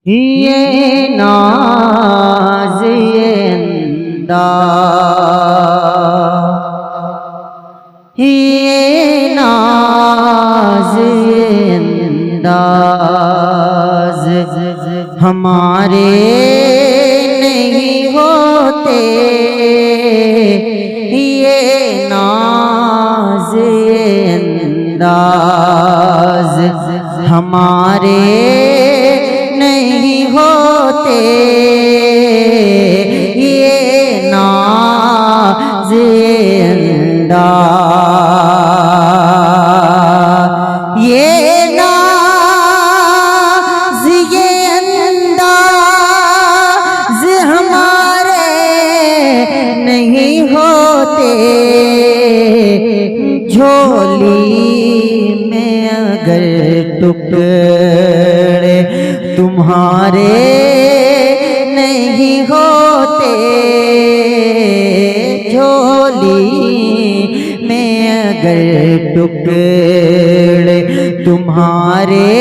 ये नाज़ ये अंदाज़, ये नाज़ ये अंदाज़ हमारे नहीं होते। ये नाज़ ये अंदाज़ हमारे नहीं होते। ये नाज़ ये अंदाज़, ये नाज़ ये अंदाज़ हमारे नहीं होते। झोली में अगर टुकड़े तुम्हारे नहीं होते, झोली में अगर टुकड़े तुम्हारे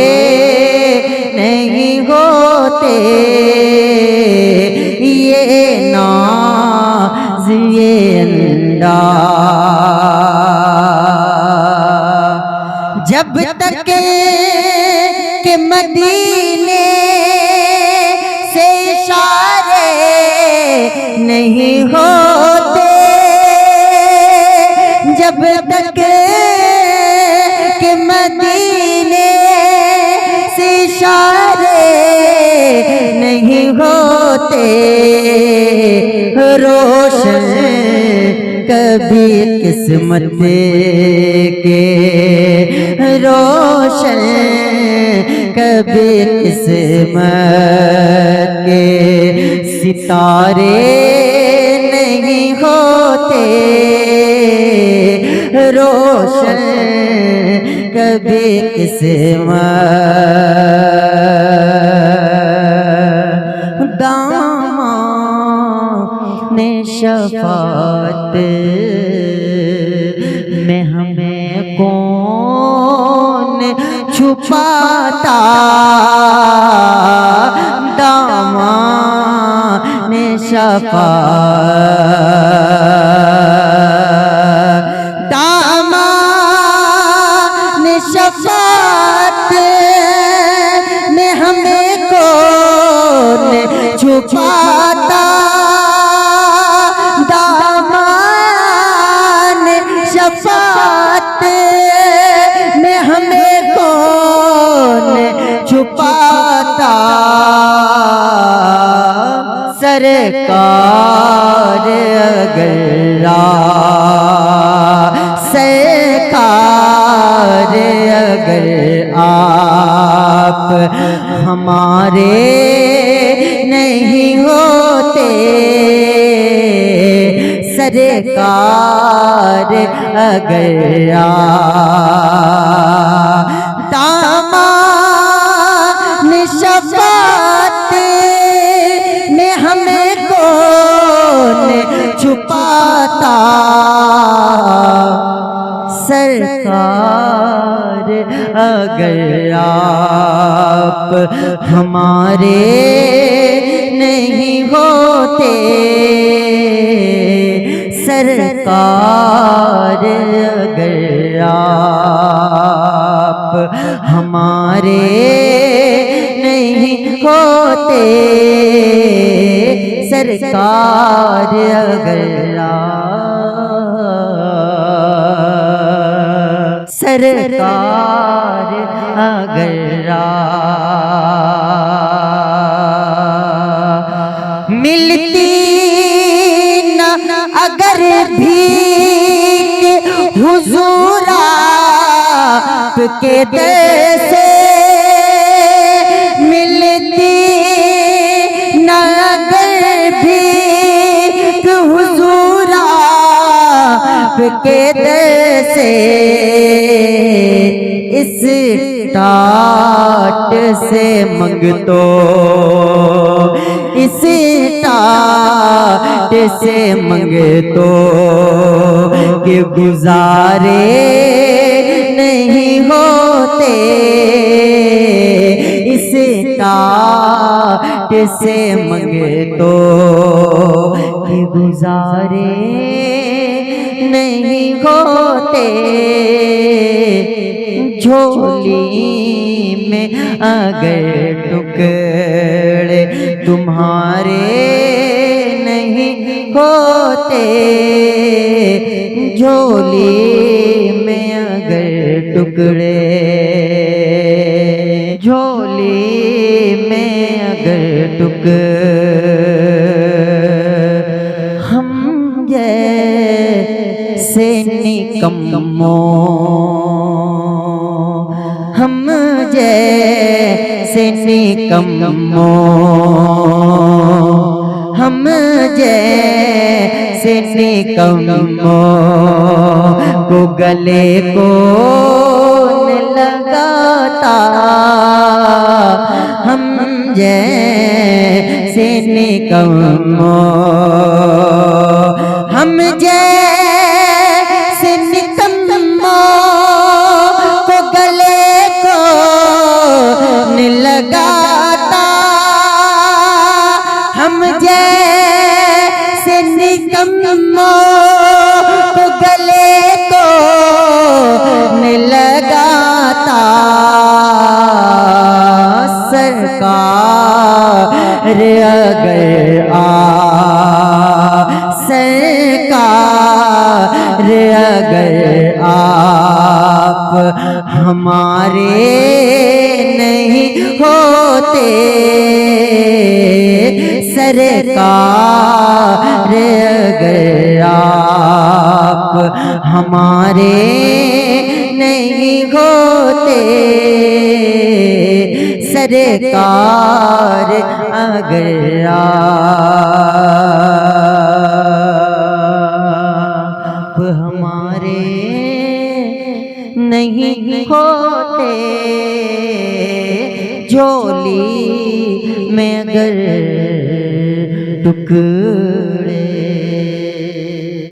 नहीं होते। ये नाज़ ये अंदाज़ जब तक के मदीने से इशारे नहीं होते, जब तक के मदीने से इशारे नहीं होते। रोशन कभी किस्मत के, रोशन कभी किस्मत के सितारे नहीं होते। रोशन कभी किस्मत दामन शफ़ाअत में हमें कौन छुपाता। दामन शफ़ाअत, दामन शफ़ाअत में हमें कौन छुपाता। दामन शफ़ाअत में हमें कौन छुपाता। सरकार अगर सरकार अगर आप हमारे नहीं होते। सरकार अगर आप दामन शफ़ाअत में हमें कौन छुपाता। सरकार अगर आप हमारे नहीं होते। सरकार अगर आप हमारे नहीं होते। सरकार अगर आप, सरकार अगर आप मिलती अगर भीख हुजूर आपके दर से मिलती न अगर भीख हुजूर आपके दर से। इस टाट से मंगतो, इस टाट से मंगतो कि गुजारे नहीं होते। इस टाट से मंगे तो कि गुजारे नहीं होते, झोली में अगर टुकड़े तुम्हारे नहीं होते, झोली में अगर टुकड़े, झोली में अगर हम जैसे निकम्मों, हम जैसे निकम्मों, हम जैसे निकम्मों को गले को न लगाता, हम जैसे निकम्मों, हम जैसे निकम्मों को गले को न लगाता, हम जैसे निकम्मों को गले को न लगाता। सरकार अगर सरकार अगर आप हमारे नहीं होते, सरकार अगर आप हमारे नहीं होते, सरकार अगर आप हमारे नहीं होते, झोली में अगर टुकड़े